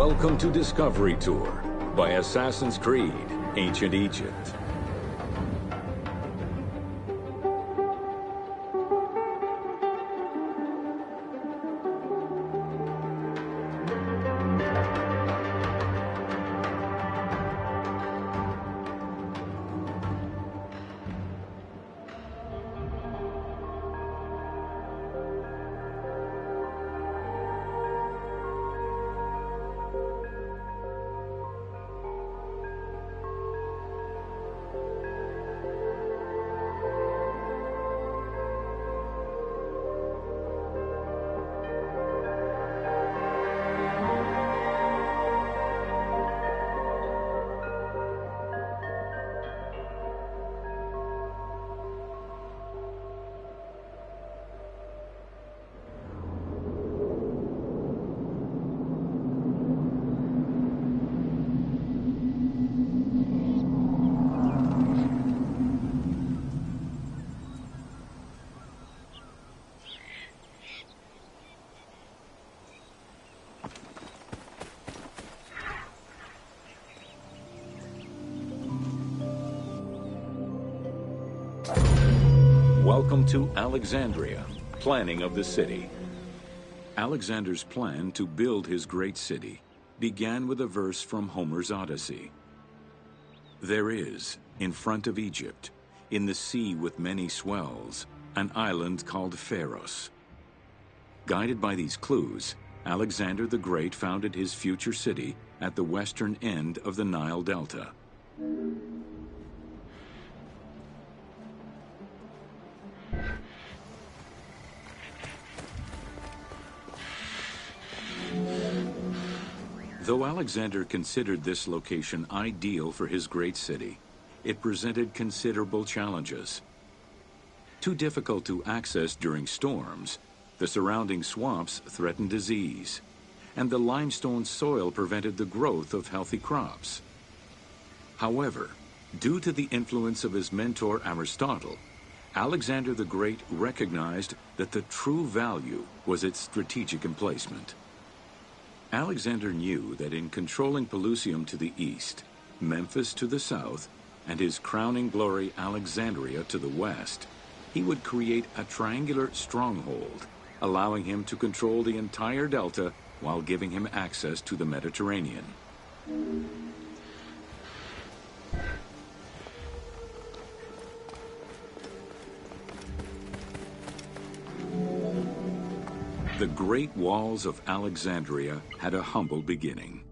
Welcome to Discovery Tour by Assassin's Creed, Ancient Egypt. Welcome to Alexandria, planning of the city. Alexander's plan to build his great city began with a verse from Homer's Odyssey. There is, in front of Egypt, in the sea with many swells, an island called Pharos. Guided by these clues, Alexander the Great founded his future city at the western end of the Nile Delta. Though Alexander considered this location ideal for his great city, it presented considerable challenges. Too difficult to access during storms, the surrounding swamps threatened disease, and the limestone soil prevented the growth of healthy crops. However, due to the influence of his mentor Aristotle, Alexander the Great recognized that the true value was its strategic emplacement. Alexander knew that in controlling Pelusium to the east, Memphis to the south, and his crowning glory Alexandria to the west, he would create a triangular stronghold, allowing him to control the entire delta while giving him access to the Mediterranean. The Great Walls of Alexandria had a humble beginning.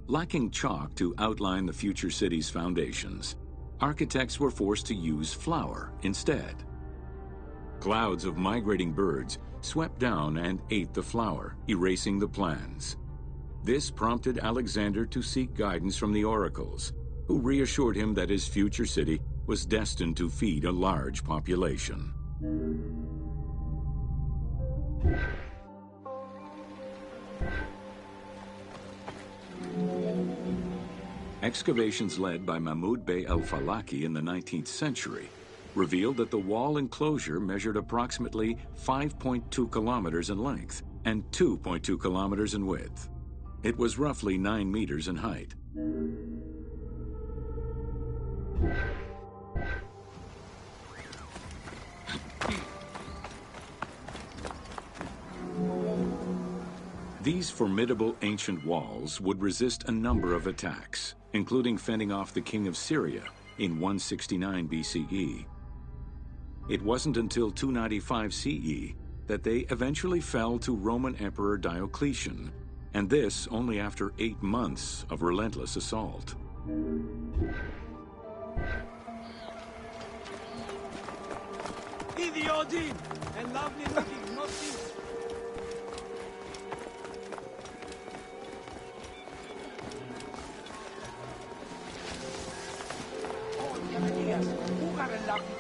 Lacking chalk to outline the future city's foundations, architects were forced to use flour instead. Clouds of migrating birds swept down and ate the flour, erasing the plans. This prompted Alexander to seek guidance from the oracles, who reassured him that his future city was destined to feed a large population. Excavations led by Mahmud Bey el-Falaki in the 19th century revealed that the wall enclosure measured approximately 5.2 kilometers in length and 2.2 kilometers in width. It was roughly 9 meters in height. These formidable ancient walls would resist a number of attacks, including fending off the king of Syria in 169 BCE. It wasn't until 295 CE that they eventually fell to Roman Emperor Diocletian, and this only after 8 months of relentless assault. Idiodin! And lovely looking, not this.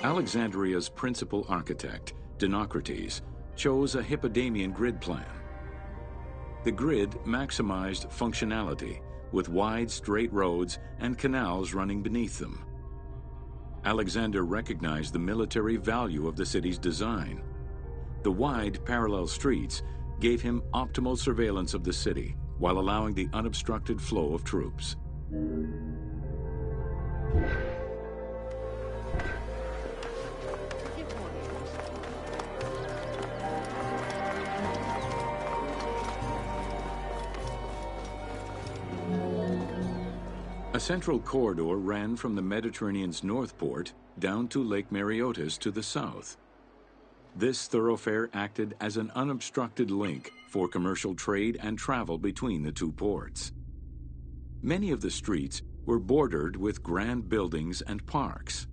Alexandria's principal architect, Dinocrates, chose a Hippodamian grid plan. The grid maximized functionality, with wide, straight roads and canals running beneath them. Alexander recognized the military value of the city's design. The wide, parallel streets gave him optimal surveillance of the city, while allowing the unobstructed flow of troops. A central corridor ran from the Mediterranean's north port down to Lake Mareotis to the south. This thoroughfare acted as an unobstructed link for commercial trade and travel between the two ports. Many of the streets were bordered with grand buildings and parks,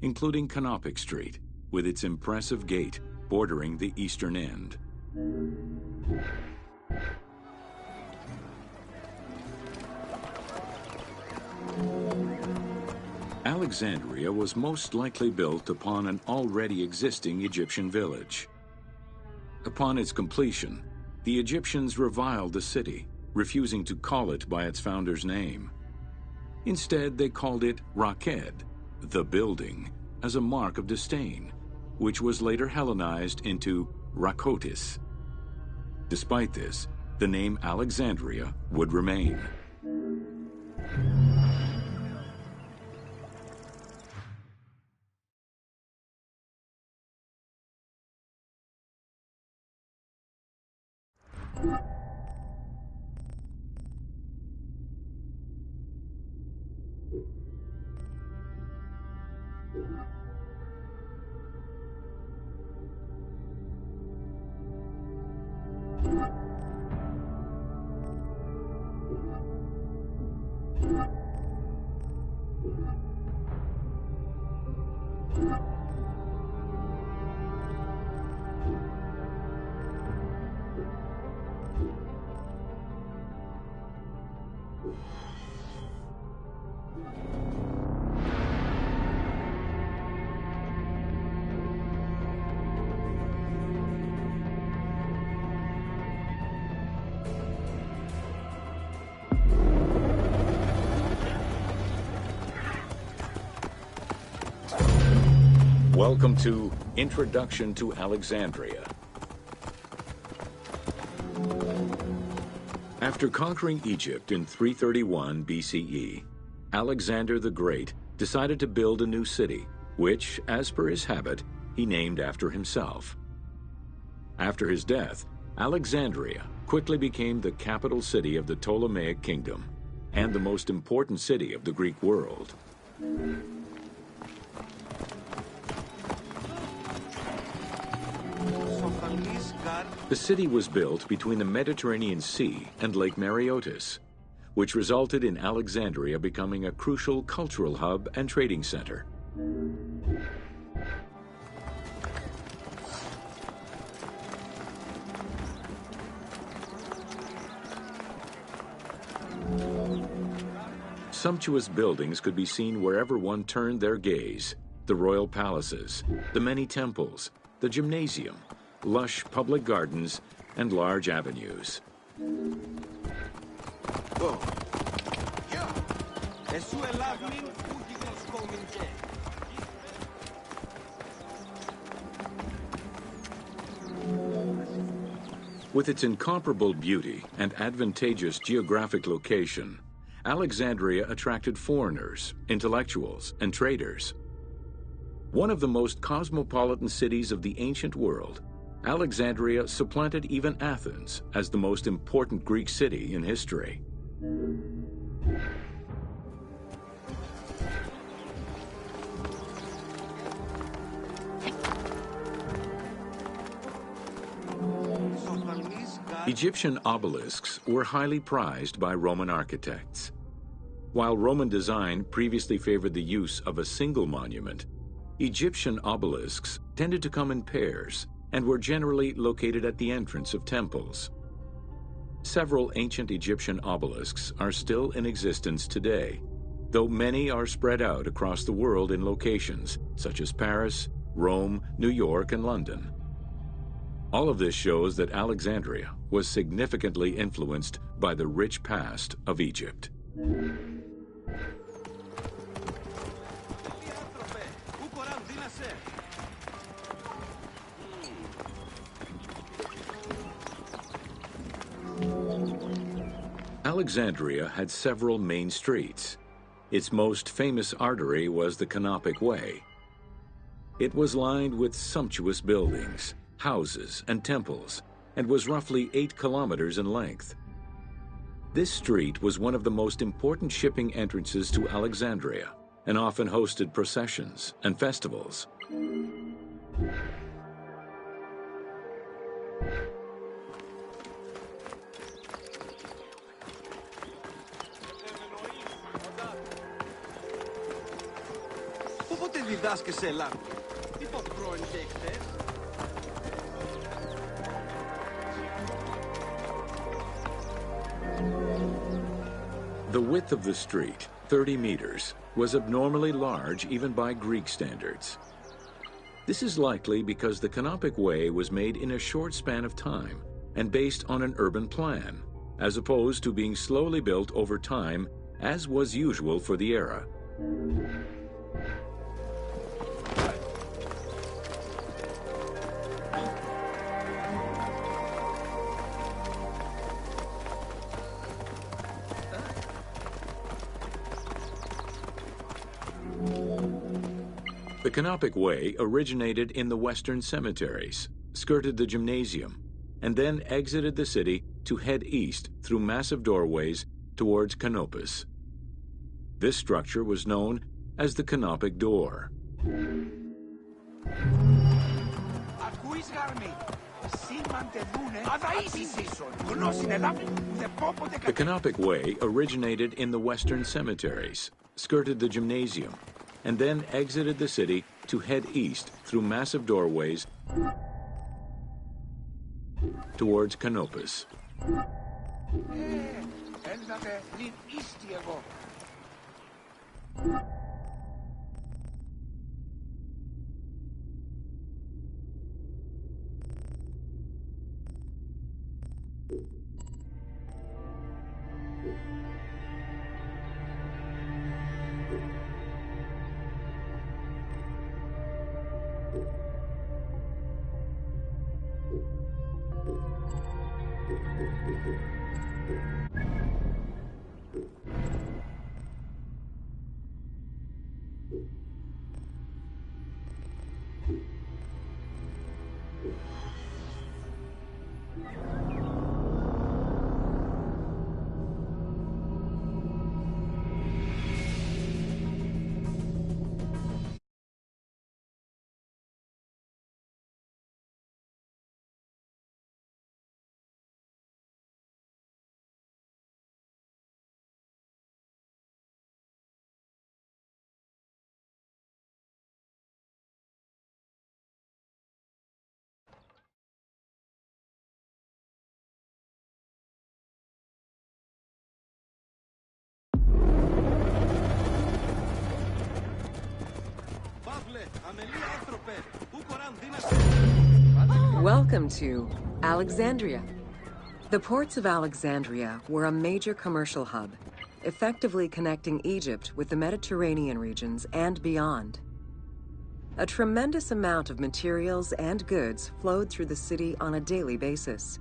including Canopic Street, with its impressive gate bordering the eastern end. Alexandria was most likely built upon an already existing Egyptian village. Upon its completion, the Egyptians reviled the city, refusing to call it by its founder's name. Instead, they called it Raked, the building, as a mark of disdain, which was later Hellenized into Rakotis. Despite this, the name Alexandria would remain. Welcome to Introduction to Alexandria. After conquering Egypt in 331 BCE, Alexander the Great decided to build a new city, which, as per his habit, he named after himself. After his death, Alexandria quickly became the capital city of the Ptolemaic kingdom and the most important city of the Greek world. The city was built between the Mediterranean Sea and Lake Mareotis, which resulted in Alexandria becoming a crucial cultural hub and trading center. Sumptuous buildings could be seen wherever one turned their gaze: the royal palaces, the many temples, the gymnasium, lush public gardens, and large avenues. With its incomparable beauty and advantageous geographic location, Alexandria attracted foreigners, intellectuals, and traders. One of the most cosmopolitan cities of the ancient world, Alexandria supplanted even Athens as the most important Greek city in history. Egyptian obelisks were highly prized by Roman architects. While Roman design previously favored the use of a single monument, Egyptian obelisks tended to come in pairs and were generally located at the entrance of temples. Several ancient Egyptian obelisks are still in existence today, though many are spread out across the world in locations such as Paris, Rome, New York, and London. All of this shows that Alexandria was significantly influenced by the rich past of Egypt. Alexandria had several main streets. Its most famous artery was the Canopic Way. It was lined with sumptuous buildings, houses, and temples, and was roughly 8 kilometers in length. This street was one of the most important shipping entrances to Alexandria, and often hosted processions and festivals. Πότε διδάσκεσαι Ελλάδα? Τι πως πρώην και εχθές? The width of the street, 30 meters, was abnormally large even by Greek standards. This is likely because the Canopic Way was made in a short span of time and based on an urban plan, as opposed to being slowly built over time, as was usual for the era. The Canopic Way originated in the western cemeteries, skirted the gymnasium, and then exited the city to head east through massive doorways towards Canopus. This structure was known as the Canopic Door. The Canopic Way originated in the western cemeteries, skirted the gymnasium, and then exited the city to head east through massive doorways towards Canopus. Welcome to Alexandria. The ports of Alexandria were a major commercial hub, effectively connecting Egypt with the Mediterranean regions and beyond. A tremendous amount of materials and goods flowed through the city on a daily basis.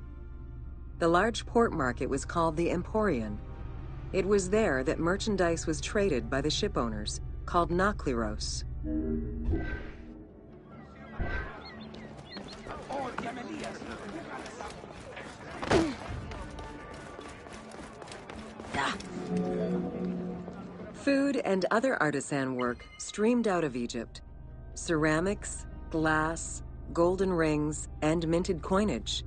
The large port market was called the Emporion. It was there that merchandise was traded by the ship owners, called nakliros. Food and other artisan work streamed out of Egypt. Ceramics, glass, golden rings, and minted coinage.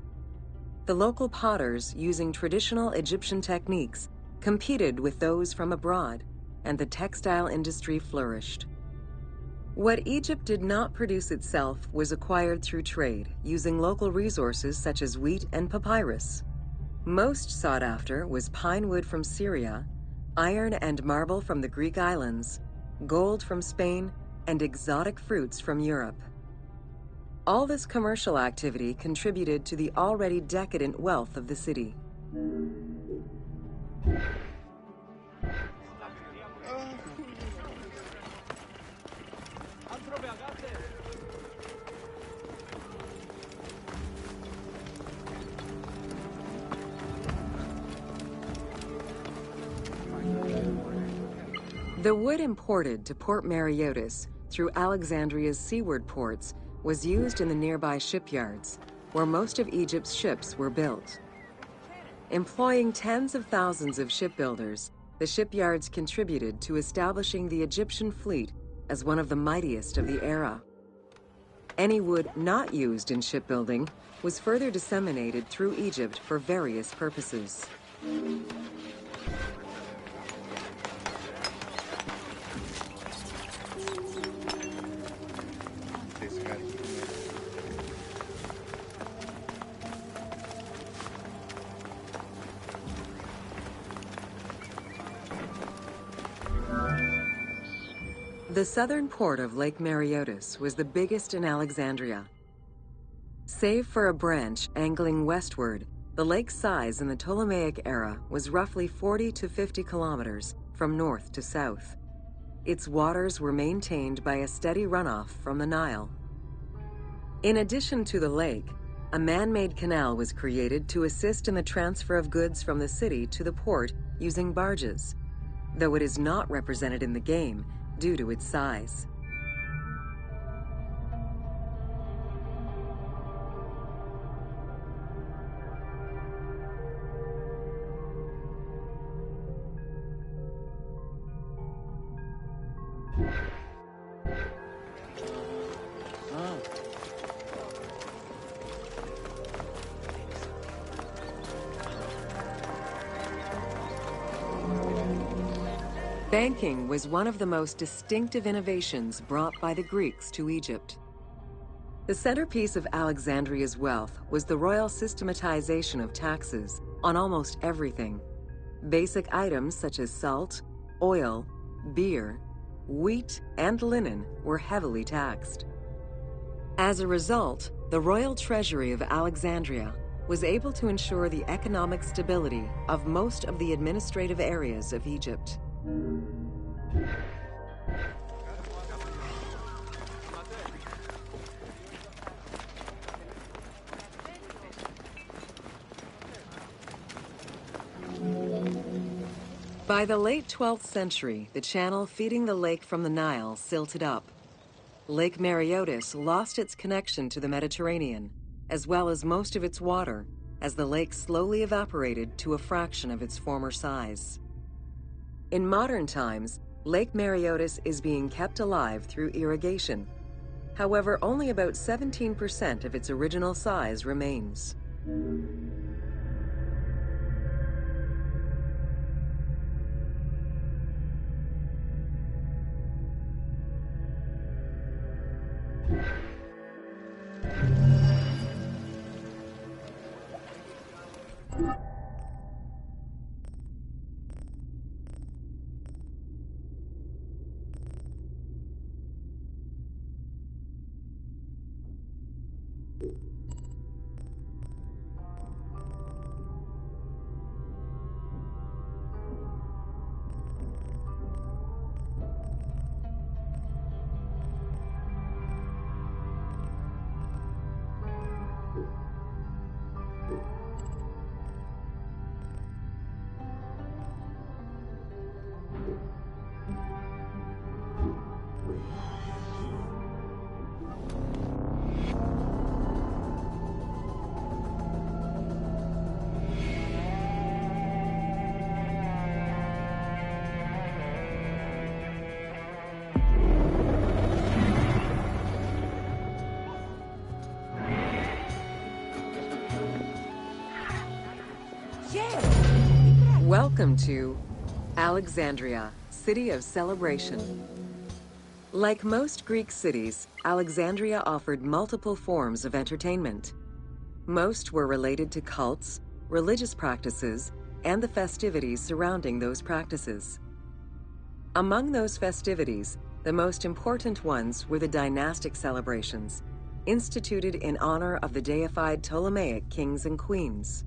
The local potters, using traditional Egyptian techniques, competed with those from abroad, and the textile industry flourished. What Egypt did not produce itself was acquired through trade, using local resources such as wheat and papyrus. Most sought after was pine wood from Syria, iron and marble from the Greek islands, gold from Spain, and exotic fruits from Europe. All this commercial activity contributed to the already decadent wealth of the city. The wood imported to Port Mareotis through Alexandria's seaward ports was used in the nearby shipyards, where most of Egypt's ships were built. Employing tens of thousands of shipbuilders, the shipyards contributed to establishing the Egyptian fleet as one of the mightiest of the era. Any wood not used in shipbuilding was further disseminated through Egypt for various purposes. The southern port of Lake Mareotis was the biggest in Alexandria. Save for a branch angling westward, the lake's size in the Ptolemaic era was roughly 40 to 50 kilometers from north to south. Its waters were maintained by a steady runoff from the Nile. In addition to the lake, a man-made canal was created to assist in the transfer of goods from the city to the port using barges, though it is not represented in the game due to its size. Banking was one of the most distinctive innovations brought by the Greeks to Egypt. The centerpiece of Alexandria's wealth was the royal systematization of taxes on almost everything. Basic items such as salt, oil, beer, wheat, and linen were heavily taxed. As a result, the royal treasury of Alexandria was able to ensure the economic stability of most of the administrative areas of Egypt. By the late 12th century, the channel feeding the lake from the Nile silted up. Lake Mareotis lost its connection to the Mediterranean, as well as most of its water, as the lake slowly evaporated to a fraction of its former size. In modern times, Lake Mareotis is being kept alive through irrigation. However, only about 17% of its original size remains. Welcome to Alexandria, City of Celebration. Like most Greek cities, Alexandria offered multiple forms of entertainment. Most were related to cults, religious practices, and the festivities surrounding those practices. Among those festivities, the most important ones were the dynastic celebrations, instituted in honor of the deified Ptolemaic kings and queens.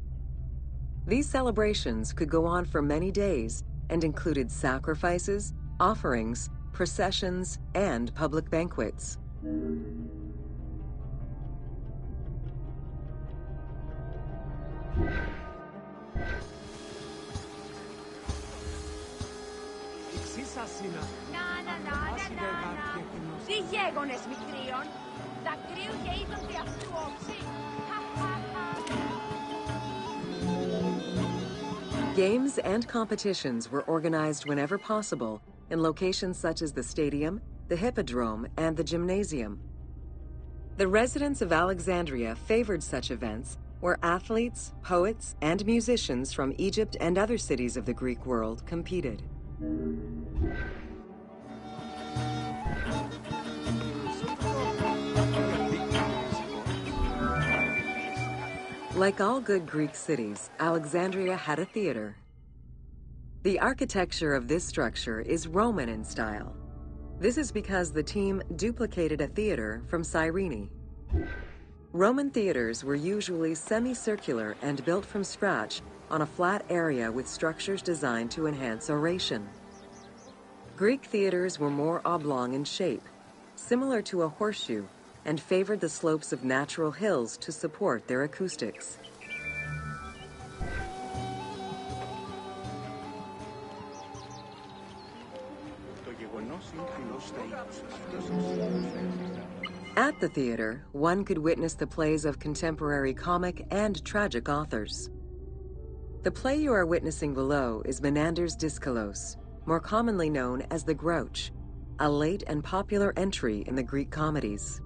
These celebrations could go on for many days and included sacrifices, offerings, processions, and public banquets. Existe Τι γέγονες μικρίων, δακρύου και είδον τι αυτού όψη. Games and competitions were organized whenever possible in locations such as the stadium, the hippodrome, and the gymnasium. The residents of Alexandria favored such events where athletes, poets, and musicians from Egypt and other cities of the Greek world competed. Like all good Greek cities, Alexandria had a theater. The architecture of this structure is Roman in style. This is because the team duplicated a theater from Cyrene. Roman theaters were usually semicircular and built from scratch on a flat area with structures designed to enhance oration. Greek theaters were more oblong in shape, similar to a horseshoe, and favored the slopes of natural hills to support their acoustics. At the theater, one could witness the plays of contemporary comic and tragic authors. The play you are witnessing below is Menander's Dyskalos, more commonly known as the Grouch, a late and popular entry in the Greek comedies.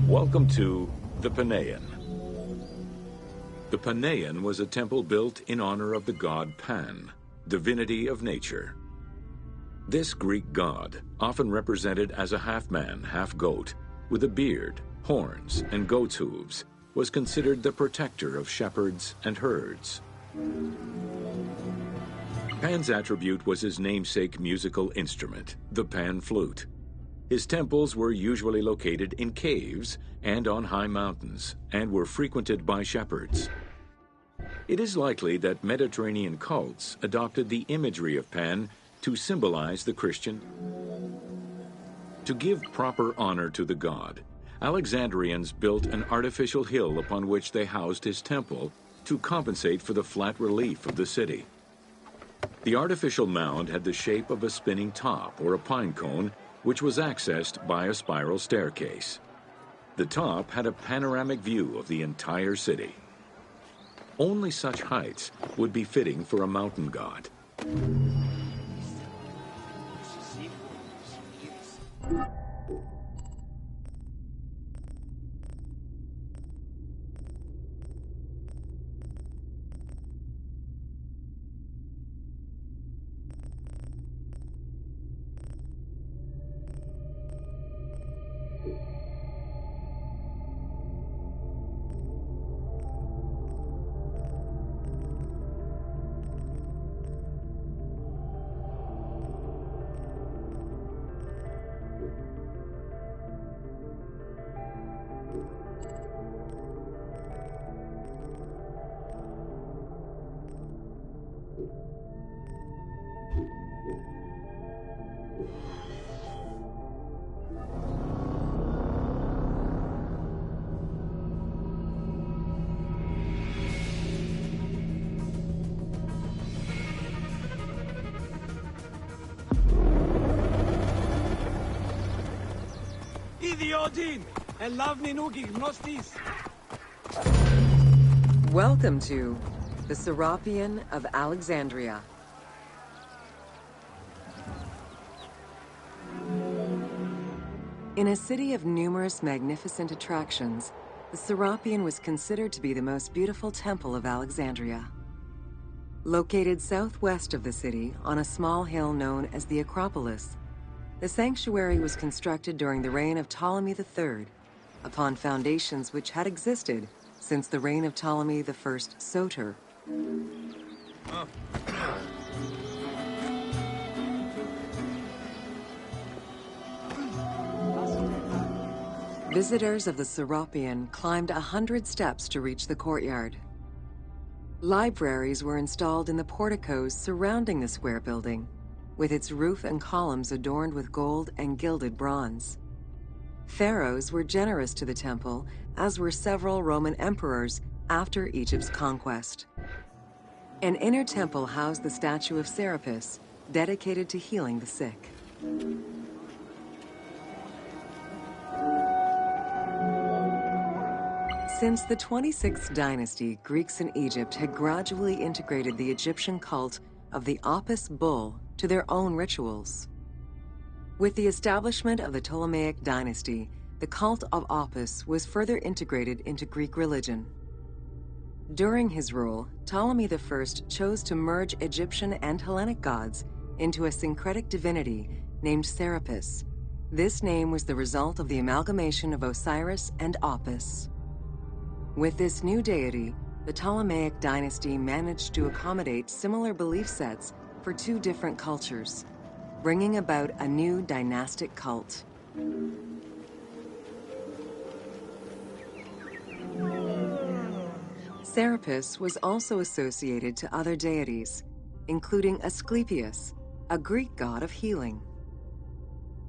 Welcome to the Panean. The Panean was a temple built in honor of the god Pan, divinity of nature. This Greek god, often represented as a half-man, half-goat, with a beard, horns, and goat's hooves, was considered the protector of shepherds and herds. Pan's attribute was his namesake musical instrument, the pan flute. His temples were usually located in caves and on high mountains, and were frequented by shepherds. It is likely that Mediterranean cults adopted the imagery of Pan to symbolize the Christian. To give proper honor to the god, Alexandrians built an artificial hill upon which they housed his temple to compensate for the flat relief of the city. The artificial mound had the shape of a spinning top or a pine cone, which was accessed by a spiral staircase. The top had a panoramic view of the entire city. Only such heights would be fitting for a mountain god. Welcome to the Seropian of Alexandria. In a city of numerous magnificent attractions, the Seropian was considered to be the most beautiful temple of Alexandria. Located southwest of the city on a small hill known as the Acropolis, the sanctuary was constructed during the reign of Ptolemy III, upon foundations which had existed since the reign of Ptolemy I Soter. Visitors of the Seropian climbed 100 steps to reach the courtyard. Libraries were installed in the porticos surrounding the square building, with its roof and columns adorned with gold and gilded bronze. Pharaohs were generous to the temple, as were several Roman emperors after Egypt's conquest. An inner temple housed the statue of Serapis, dedicated to healing the sick. Since the 26th dynasty, Greeks in Egypt had gradually integrated the Egyptian cult of the Apis bull to their own rituals. With the establishment of the Ptolemaic dynasty, the cult of Apis was further integrated into Greek religion. During his rule, Ptolemy I chose to merge Egyptian and Hellenic gods into a syncretic divinity named Serapis. This name was the result of the amalgamation of Osiris and Apis. With this new deity, the Ptolemaic dynasty managed to accommodate similar belief sets for two different cultures, bringing about a new dynastic cult. Serapis was also associated to other deities, including Asclepius, a Greek god of healing.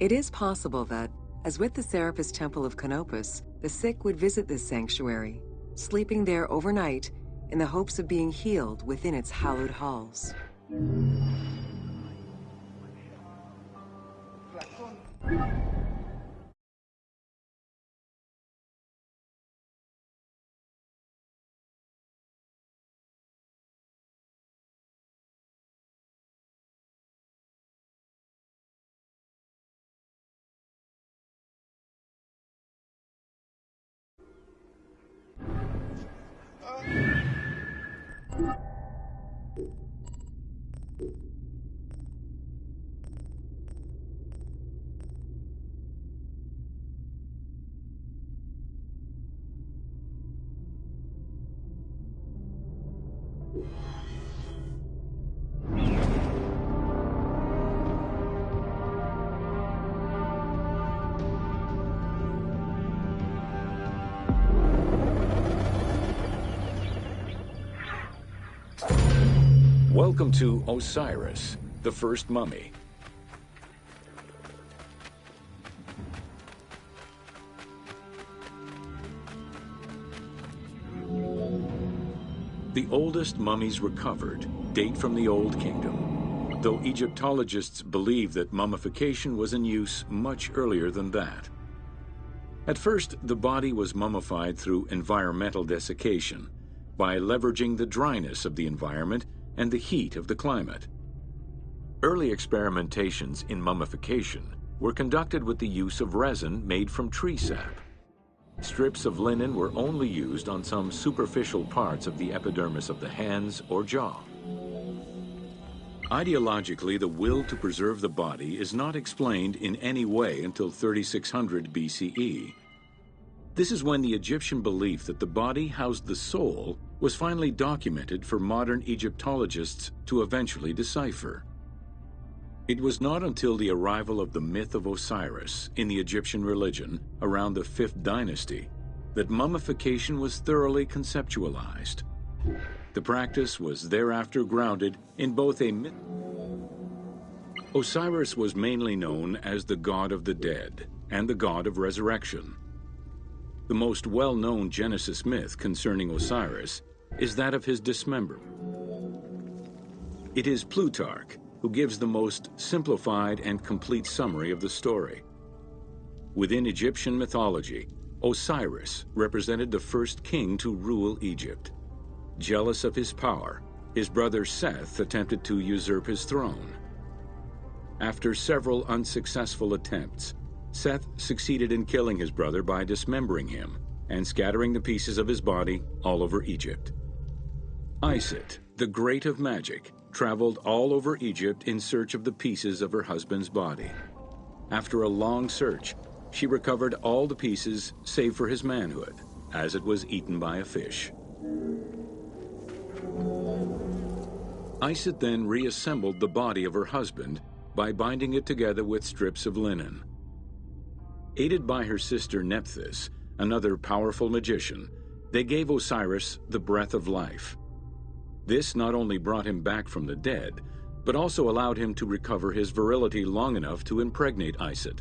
It is possible that, as with the Serapis Temple of Canopus, the sick would visit this sanctuary, sleeping there overnight in the hopes of being healed within its hallowed halls. Welcome to Osiris, the first mummy. The oldest mummies recovered date from the Old Kingdom, though Egyptologists believe that mummification was in use much earlier than that. At first, the body was mummified through environmental desiccation, by leveraging the dryness of the environment and the heat of the climate. Early experimentations in mummification were conducted with the use of resin made from tree sap. Strips of linen were only used on some superficial parts of the epidermis of the hands or jaw. Ideologically, the will to preserve the body is not explained in any way until 3600 BCE. This is when the Egyptian belief that the body housed the soul was finally documented for modern Egyptologists to eventually decipher. It was not until the arrival of the myth of Osiris in the Egyptian religion around the 5th dynasty that mummification was thoroughly conceptualized. The practice was thereafter grounded in both a myth. Osiris was mainly known as the god of the dead and the god of resurrection. The most well-known Genesis myth concerning Osiris is that of his dismemberment. It is Plutarch who gives the most simplified and complete summary of the story. Within Egyptian mythology, Osiris represented the first king to rule Egypt. Jealous of his power, his brother Seth attempted to usurp his throne. After several unsuccessful attempts, Seth succeeded in killing his brother by dismembering him, and scattering the pieces of his body all over Egypt. Isis, the great of magic, traveled all over Egypt in search of the pieces of her husband's body. After a long search, she recovered all the pieces save for his manhood, as it was eaten by a fish. Isis then reassembled the body of her husband by binding it together with strips of linen. Aided by her sister Nephthys, another powerful magician, they gave Osiris the breath of life. This not only brought him back from the dead, but also allowed him to recover his virility long enough to impregnate Isis,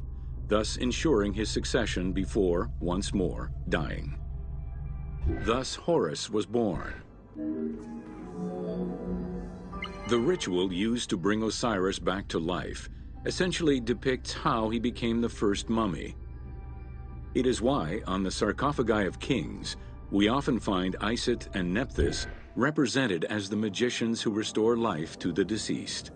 thus ensuring his succession before, once more, dying. Thus Horus was born. The ritual used to bring Osiris back to life essentially depicts how he became the first mummy. It is why, on the sarcophagi of kings, we often find Isis and Nephthys represented as the magicians who restore life to the deceased.